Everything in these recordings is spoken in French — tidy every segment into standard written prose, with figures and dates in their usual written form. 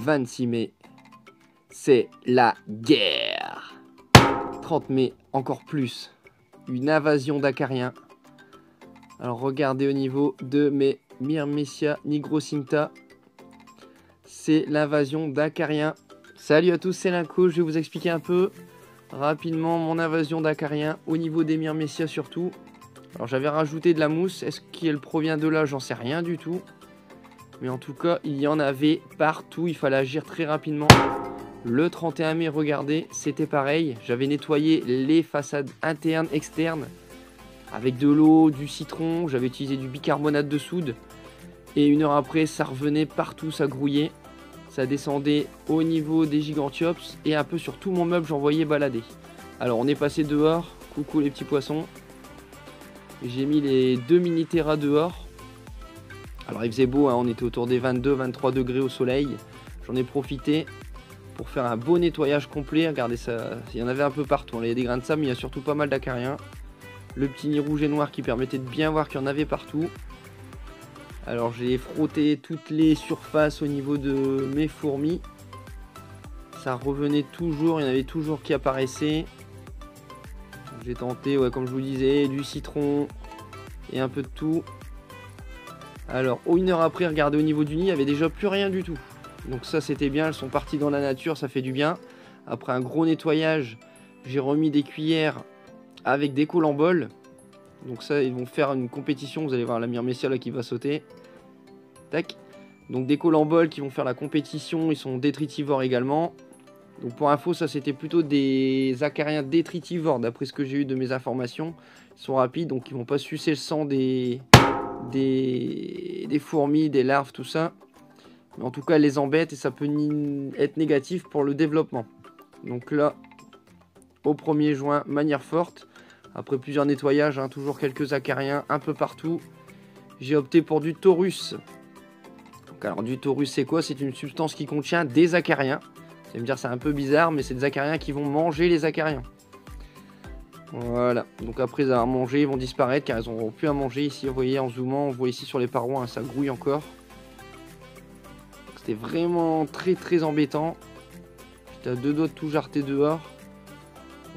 26 mai, c'est la guerre. 30 mai, encore plus. Une invasion d'acariens. Alors regardez au niveau de mes Myrmecia nigrocinta. C'est l'invasion d'acariens. Salut à tous, c'est Linko. Je vais vous expliquer un peu rapidement mon invasion d'acariens au niveau des Myrmecia surtout. Alors j'avais rajouté de la mousse. Est-ce qu'elle provient de là? J'en sais rien du tout. Mais en tout cas, il y en avait partout. Il fallait agir très rapidement. Le 31 mai, regardez, c'était pareil. J'avais nettoyé les façades internes, externes. Avec de l'eau, du citron. J'avais utilisé du bicarbonate de soude. Et une heure après, ça revenait partout, ça grouillait. Ça descendait au niveau des gigantiops. Et un peu sur tout mon meuble, j'envoyais balader. Alors, on est passé dehors. Coucou les petits poissons. J'ai mis les 2 mini-terras dehors. Alors il faisait beau, hein, on était autour des 22-23 degrés au soleil. J'en ai profité pour faire un beau nettoyage complet. Regardez ça, il y en avait un peu partout. Il y a des grains de sable, mais il y a surtout pas mal d'acariens. Le petit nid rouge et noir qui permettait de bien voir qu'il y en avait partout. Alors j'ai frotté toutes les surfaces au niveau de mes fourmis. Ça revenait toujours, il y en avait toujours qui apparaissaient. J'ai tenté, ouais, comme je vous disais, du citron et un peu de tout. Alors, une heure après, regardez au niveau du nid, il n'y avait déjà plus rien du tout. Donc ça, c'était bien, elles sont parties dans la nature, ça fait du bien. Après un gros nettoyage, j'ai remis des cuillères avec des colamboles. Donc ça, ils vont faire une compétition, vous allez voir la Myrmecia là qui va sauter. Tac. Donc des colamboles qui vont faire la compétition, ils sont détritivores également. Donc pour info, ça c'était plutôt des acariens détritivores, d'après ce que j'ai eu de mes informations. Ils sont rapides, donc ils vont pas sucer le sang des fourmis, des larves, tout ça. Mais en tout cas, elles les embêtent et ça peut être négatif pour le développement. Donc là, au 1er juin, manière forte. Après plusieurs nettoyages, hein, toujours quelques acariens un peu partout. J'ai opté pour du taurus. Donc, alors du taurus, c'est quoi? C'est une substance qui contient des acariens. Vous allez me dire, c'est un peu bizarre, mais c'est des acariens qui vont manger les acariens. Voilà, donc après avoir mangé, ils vont disparaître car ils n'auront plus à manger. Ici, vous voyez en zoomant, on voit ici sur les parois, hein, ça grouille encore. C'était vraiment très embêtant. J'étais à 2 doigts de tout jarter dehors.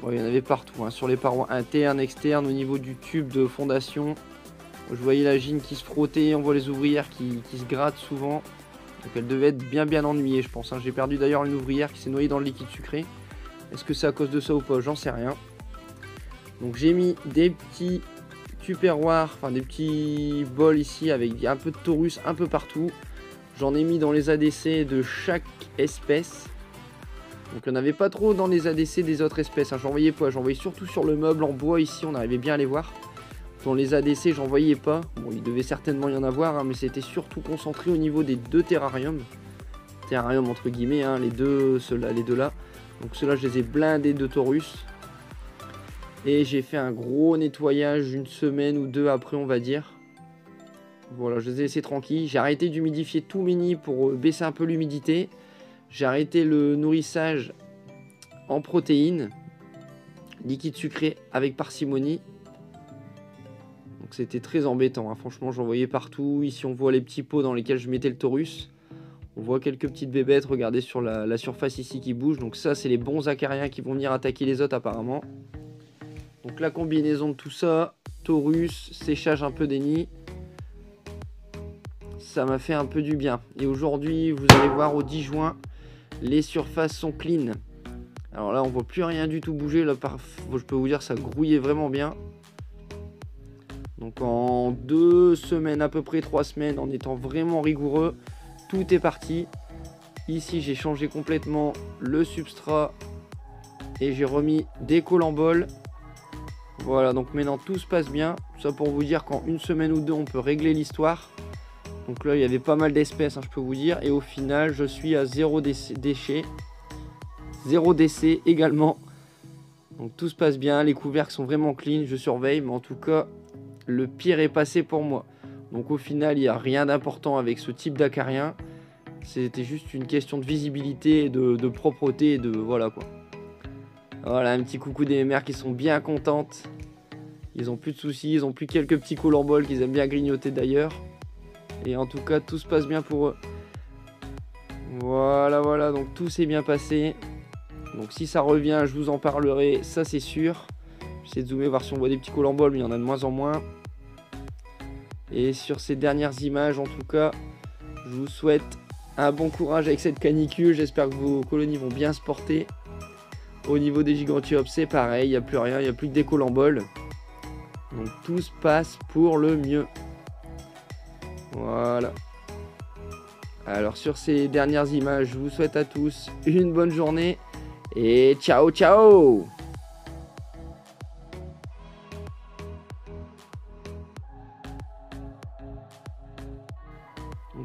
Bon, il y en avait partout, hein, sur les parois internes, externes, au niveau du tube de fondation. Je voyais la gine qui se frottait, on voit les ouvrières qui se grattent souvent. Donc elle devait être bien ennuyée, je pense, hein. J'ai perdu d'ailleurs une ouvrière qui s'est noyée dans le liquide sucré. Est-ce que c'est à cause de ça ou pas? J'en sais rien. Donc j'ai mis des petits tupperwares, enfin des petits bols ici avec un peu de taurus un peu partout. J'en ai mis dans les ADC de chaque espèce. Donc il n'y en avait pas trop dans les ADC des autres espèces, hein. J'en voyais pas, j'en voyais surtout sur le meuble en bois ici, on arrivait bien à les voir. Dans les ADC j'en voyais pas, bon il devait certainement y en avoir, hein, mais c'était surtout concentré au niveau des 2 terrariums. Terrarium entre guillemets, hein, les deux là. Donc ceux-là je les ai blindés de taurus. Et j'ai fait un gros nettoyage 1 semaine ou 2 après, on va dire. Voilà, je les ai laissés tranquilles. J'ai arrêté d'humidifier tous mes nids pour baisser un peu l'humidité. J'ai arrêté le nourrissage en protéines, liquide sucré avec parcimonie. Donc c'était très embêtant, hein. Franchement, j'en voyais partout. Ici, on voit les petits pots dans lesquels je mettais le taurus. On voit quelques petites bébêtes, regardez sur la surface ici qui bouge. Donc ça, c'est les bons acariens qui vont venir attaquer les autres apparemment. Donc la combinaison de tout ça, taurus, séchage un peu des nids, ça m'a fait un peu du bien. Et aujourd'hui, vous allez voir au 10 juin, les surfaces sont clean. Alors là, on voit plus rien du tout bouger. Là, je peux vous dire, ça grouillait vraiment bien. Donc en 2 semaines, à peu près 3 semaines, en étant vraiment rigoureux, tout est parti. Ici, j'ai changé complètement le substrat et j'ai remis des colamboles. Voilà, donc maintenant tout se passe bien. Ça pour vous dire qu'en 1 semaine ou 2, on peut régler l'histoire. Donc là, il y avait pas mal d'espèces, hein, je peux vous dire. Et au final, je suis à 0 déchets. 0 décès également. Donc tout se passe bien. Les couvercles sont vraiment clean. Je surveille. Mais en tout cas, le pire est passé pour moi. Donc au final, il n'y a rien d'important avec ce type d'acarien. C'était juste une question de visibilité, de propreté. Voilà quoi. Voilà, un petit coucou des mères qui sont bien contentes. Ils ont plus de soucis, ils ont plus quelques petits colamboles qu'ils aiment bien grignoter d'ailleurs. Et en tout cas, tout se passe bien pour eux. Voilà. Voilà, voilà, donc tout s'est bien passé. Donc si ça revient, je vous en parlerai, ça c'est sûr. J'essaie de zoomer, voir si on voit des petits colamboles, mais il y en a de moins en moins. Et sur ces dernières images, en tout cas, je vous souhaite un bon courage avec cette canicule. J'espère que vos colonies vont bien se porter. Au niveau des Gigantiopes, c'est pareil, il n'y a plus rien, il n'y a plus que des colamboles. Donc tout se passe pour le mieux. Voilà. Alors sur ces dernières images, je vous souhaite à tous une bonne journée. Et ciao, ciao!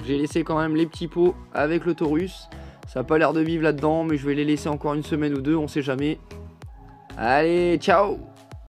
J'ai laissé quand même les petits pots avec le Taurus. Ça n'a pas l'air de vivre là-dedans, mais je vais les laisser encore une semaine ou deux, on sait jamais. Allez, ciao!